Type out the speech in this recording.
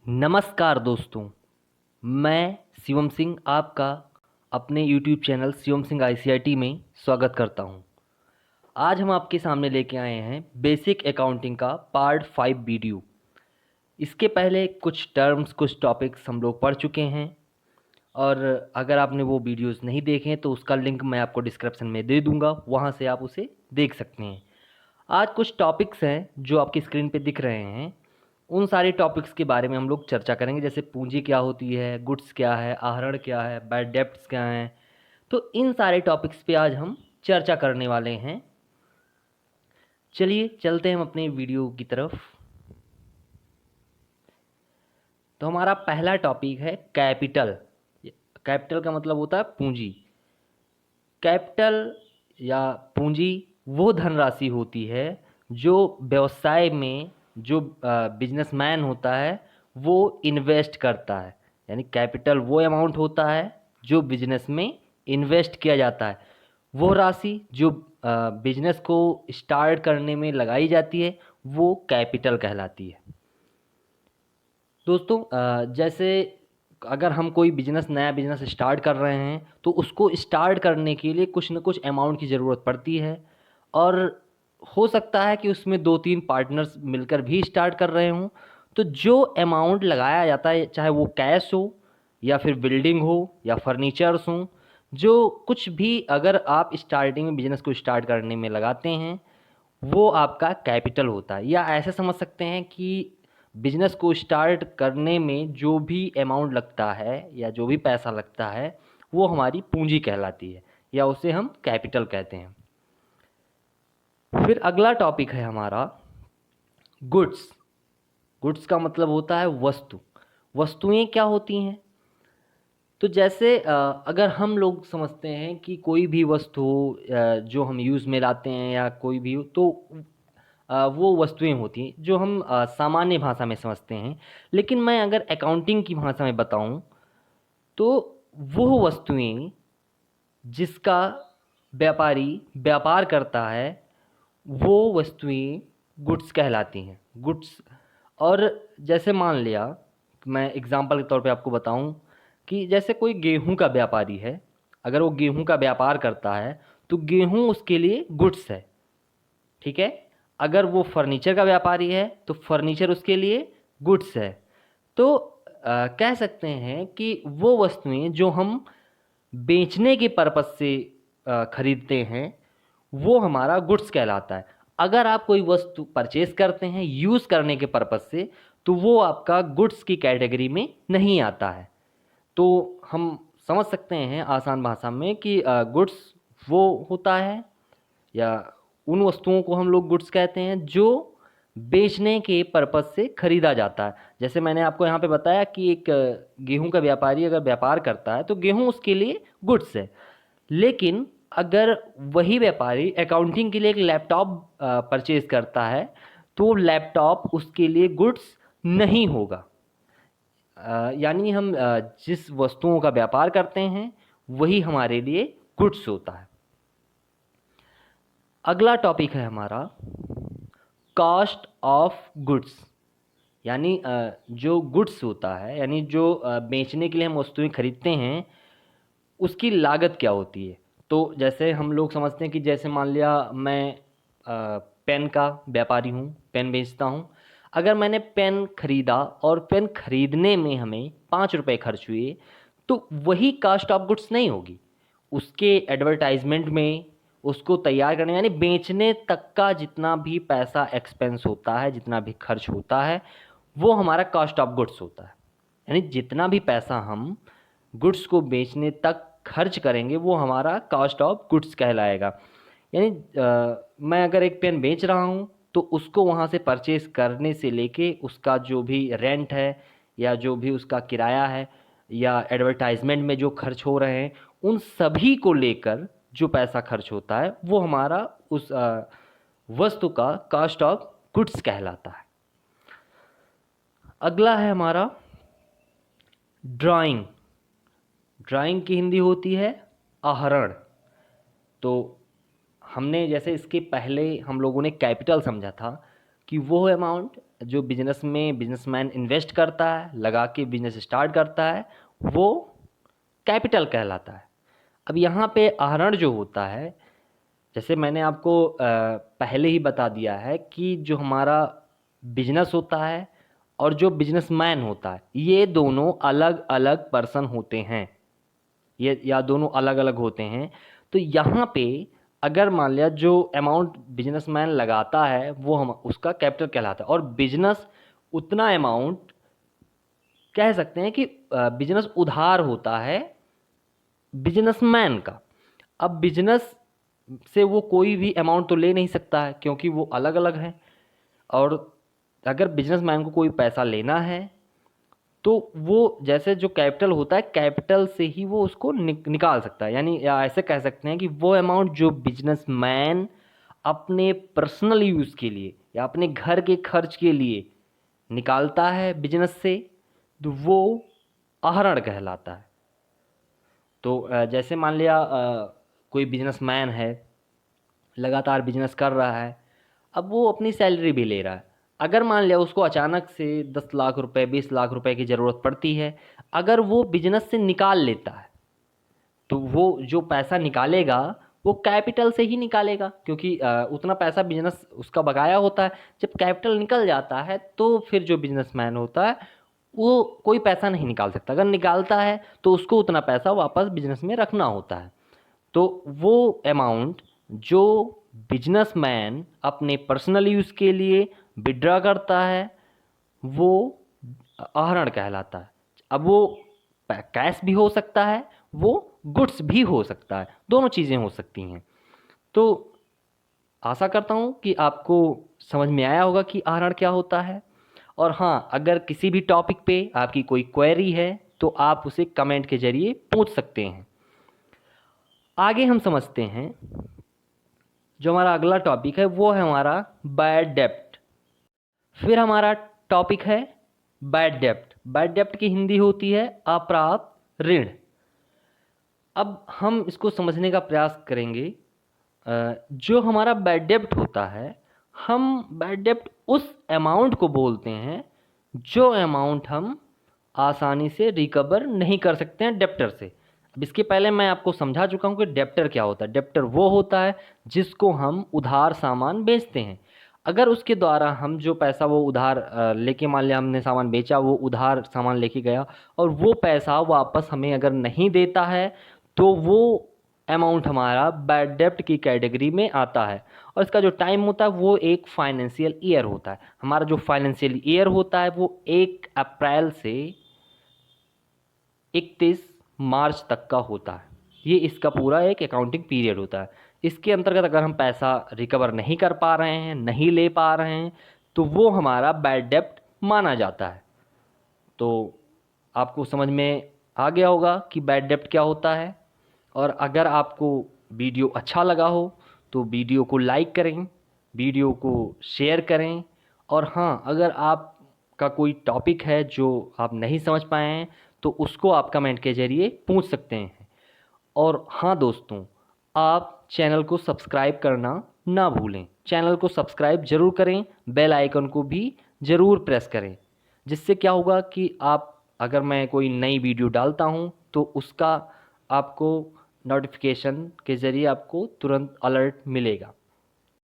नमस्कार दोस्तों, मैं शिवम सिंह आपका अपने YouTube channel Shivam Singh ICIT में स्वागत करता हूं। आज हम आपके सामने लेके आए हैं बेसिक अकाउंटिंग का पार्ट 5 वीडियो। इसके पहले कुछ टर्म्स कुछ टॉपिक्स हम लोग पढ़ चुके हैं और अगर आपने वो वीडियोस नहीं देखे हैं तो उसका लिंक मैं आपको डिस्क्रिप्शन में दे दूंगा, वहां से आप उसे देख सकते हैं। आज कुछ टॉपिक्स हैं जो आपकी स्क्रीन पे दिख रहे हैं, उन सारे टॉपिक्स के बारे में हम लोग चर्चा करेंगे। जैसे पूंजी क्या होती है, गुड्स क्या है, आहरण क्या है, बैड डेब्ट्स क्या हैं। तो इन सारे टॉपिक्स पे आज हम चर्चा करने वाले हैं। चलिए चलते हैं हम अपने वीडियो की तरफ। तो हमारा पहला टॉपिक है कैपिटल। कैपिटल का मतलब होता है पूंजी। कैपिटल या पूंजी वो धनराशि होती है जो व्यवसाय में जो बिजनेसमैन होता है वो इन्वेस्ट करता है। यानी कैपिटल वो अमाउंट होता है जो बिजनेस में इन्वेस्ट किया जाता है। वो राशि जो बिजनेस को स्टार्ट करने में लगाई जाती है वो कैपिटल कहलाती है। दोस्तों जैसे अगर हम कोई नया बिजनेस स्टार्ट कर रहे हैं तो उसको स्टार्ट करने के लिए कुछ न कुछ अमाउंट की ज़रूरत पड़ती है और हो सकता है कि उसमें 2-3 पार्टनर्स मिलकर भी स्टार्ट कर रहे हों। तो जो अमाउंट लगाया जाता है, चाहे वो कैश हो या फिर बिल्डिंग हो या फर्नीचर्स हों, जो कुछ भी अगर आप स्टार्टिंग में बिजनेस को स्टार्ट करने में लगाते हैं वो आपका कैपिटल होता है। या ऐसे समझ सकते हैं कि बिजनेस को स्टार्ट करने में जो भी अमाउंट लगता है या जो भी पैसा लगता है वो हमारी पूंजी कहलाती है या उसे हम कैपिटल कहते हैं। फिर अगला टॉपिक है हमारा गुड्स। गुड्स का मतलब होता है वस्तु। वस्तुएं क्या होती हैं? तो जैसे अगर हम लोग समझते हैं कि कोई भी वस्तु हो जो हम यूज़ में लाते हैं या कोई भी हो, तो वो वस्तुएं होती हैं जो हम सामान्य भाषा में समझते हैं। लेकिन मैं अगर अकाउंटिंग की भाषा में बताऊं तो वो वस्तुएं जिसका व्यापारी व्यापार करता है वो वस्तुएं गुड्स कहलाती हैं। गुड्स। और जैसे मान लिया, मैं एग्जांपल के तौर पे आपको बताऊं कि जैसे कोई गेहूं का व्यापारी है, अगर वो गेहूं का व्यापार करता है तो गेहूं उसके लिए गुड्स है। ठीक है। अगर वो फर्नीचर का व्यापारी है तो फर्नीचर उसके लिए गुड्स है। तो कह सकते हैं कि वो वस्तुएं जो हम बेचने के पर्पज से खरीदते हैं वो हमारा गुड्स कहलाता है। अगर आप कोई वस्तु परचेज करते हैं यूज़ करने के पर्पज से तो वो आपका गुड्स की कैटेगरी में नहीं आता है। तो हम समझ सकते हैं आसान भाषा में कि गुड्स वो होता है या उन वस्तुओं को हम लोग गुड्स कहते हैं जो बेचने के पर्पज से खरीदा जाता है। जैसे मैंने आपको यहाँ पे बताया कि एक गेहूं का व्यापारी अगर व्यापार करता है तो गेहूं उसके लिए गुड्स है। लेकिन अगर वही व्यापारी अकाउंटिंग के लिए एक लैपटॉप परचेज करता है तो लैपटॉप उसके लिए गुड्स नहीं होगा। यानी हम जिस वस्तुओं का व्यापार करते हैं वही हमारे लिए गुड्स होता है। अगला टॉपिक है हमारा कॉस्ट ऑफ गुड्स। यानी जो गुड्स होता है यानी जो बेचने के लिए हम वस्तुएं खरीदते हैं उसकी लागत क्या होती है। तो जैसे हम लोग समझते हैं कि जैसे मान लिया मैं पेन का व्यापारी हूँ, पेन बेचता हूँ। अगर मैंने पेन खरीदा और पेन खरीदने में हमें 5 रुपये खर्च हुए तो वही कास्ट ऑफ गुड्स नहीं होगी। उसके एडवर्टाइजमेंट में, उसको तैयार करने यानी बेचने तक का जितना भी पैसा एक्सपेंस होता है, जितना भी खर्च होता है वो हमारा कॉस्ट ऑफ गुड्स होता है। यानी जितना भी पैसा हम गुड्स को बेचने तक खर्च करेंगे वो हमारा कॉस्ट ऑफ गुड्स कहलाएगा। यानी मैं अगर एक पेन बेच रहा हूँ तो उसको वहाँ से परचेज करने से लेके उसका जो भी रेंट है या जो भी उसका किराया है या एडवर्टाइजमेंट में जो खर्च हो रहे हैं उन सभी को लेकर जो पैसा खर्च होता है वो हमारा उस वस्तु का कॉस्ट ऑफ गुड्स कहलाता है। अगला है हमारा ड्राइंग। ड्राइंग की हिंदी होती है आहरण। तो हमने जैसे इसके पहले हम लोगों ने कैपिटल समझा था। कि वो अमाउंट जो बिजनेसमैन इन्वेस्ट करता है, लगा के बिजनेस स्टार्ट करता है, वो कैपिटल कहलाता है। अब यहाँ पे आहरण जो होता है, जैसे मैंने आपको पहले ही बता दिया है कि जो हमारा बिजनेस होता है और जो बिजनेसमैन होता है, ये दोनों अलग अलग पर्सन होते हैं, ये या दोनों अलग अलग होते हैं। तो यहाँ पे अगर मान लिया जो अमाउंट बिजनेसमैन लगाता है वो हम उसका कैपिटल कहलाता है, और बिजनेस उतना अमाउंट कह सकते हैं कि बिजनेस उधार होता है बिजनेसमैन का। अब बिजनेस से वो कोई भी अमाउंट तो ले नहीं सकता है क्योंकि वो अलग अलग है, और अगर बिजनेसमैन को कोई पैसा लेना है तो वो जैसे जो कैपिटल होता है, कैपिटल से ही वो उसको निकाल सकता है। यानी या ऐसे कह सकते हैं कि वो अमाउंट जो बिजनेसमैन अपने पर्सनल यूज़ के लिए या अपने घर के खर्च के लिए निकालता है बिजनेस से, तो वो आहरण कहलाता है। तो जैसे मान लिया कोई बिजनेसमैन है, लगातार बिजनेस कर रहा है, अब वो अपनी सैलरी भी ले रहा है। अगर मान लिया उसको अचानक से 10 लाख रुपए 20 लाख रुपए की ज़रूरत पड़ती है, अगर वो बिजनेस से निकाल लेता है तो वो जो पैसा निकालेगा वो कैपिटल से ही निकालेगा, क्योंकि उतना पैसा बिजनेस उसका बकाया होता है। जब कैपिटल निकल जाता है तो फिर जो बिजनेसमैन होता है वो कोई पैसा नहीं निकाल सकता। अगर निकालता है तो उसको उतना पैसा वापस बिजनेस में रखना होता है। तो वो अमाउंट जो बिजनेसमैन अपने पर्सनल यूज़ के लिए विड्रॉ करता है वो आहरण कहलाता है। अब वो कैश भी हो सकता है, वो गुड्स भी हो सकता है, दोनों चीज़ें हो सकती हैं। तो आशा करता हूँ कि आपको समझ में आया होगा कि आहरण क्या होता है। और हाँ, अगर किसी भी टॉपिक पे आपकी कोई क्वेरी है तो आप उसे कमेंट के ज़रिए पूछ सकते हैं। आगे हम समझते हैं, जो हमारा अगला टॉपिक है वो है हमारा बैड डेप्ट। फिर हमारा टॉपिक है बैड डेप्ट। बैड डेप्ट की हिंदी होती है अप्राप्त ऋण। अब हम इसको समझने का प्रयास करेंगे। जो हमारा बैड डेप्ट होता है, हम बैड डेप्ट उस अमाउंट को बोलते हैं जो अमाउंट हम आसानी से रिकवर नहीं कर सकते हैं डेप्टर से। अब इसके पहले मैं आपको समझा चुका हूँ कि डेप्टर क्या होता है। डेप्टर वो होता है जिसको हम उधार सामान बेचते हैं। अगर उसके द्वारा हम जो पैसा वो उधार लेके, मान लिया हमने सामान बेचा, वो उधार सामान लेके गया और वो पैसा वापस हमें अगर नहीं देता है तो वो अमाउंट हमारा बैड डेप्ट की कैटेगरी में आता है। और इसका जो टाइम होता है वो एक फाइनेंशियल ईयर होता है। हमारा जो फाइनेंशियल ईयर होता है वो 1 अप्रैल से 31 मार्च तक का होता है। ये इसका पूरा एक अकाउंटिंग पीरियड होता है। इसके अंतर्गत अगर हम पैसा रिकवर नहीं कर पा रहे हैं, नहीं ले पा रहे हैं, तो वो हमारा बैड डेप्ट माना जाता है। तो आपको समझ में आ गया होगा कि बैड डेप्ट क्या होता है। और अगर आपको वीडियो अच्छा लगा हो तो वीडियो को लाइक करें, वीडियो को शेयर करें। और हाँ, अगर आपका कोई टॉपिक है जो आप नहीं समझ पाए हैं तो उसको आप कमेंट के ज़रिए पूछ सकते हैं। और हाँ दोस्तों, आप चैनल को सब्सक्राइब करना ना भूलें। चैनल को सब्सक्राइब ज़रूर करें, बेल आइकन को भी ज़रूर प्रेस करें, जिससे क्या होगा कि आप, अगर मैं कोई नई वीडियो डालता हूँ तो उसका आपको नोटिफिकेशन के ज़रिए आपको तुरंत अलर्ट मिलेगा।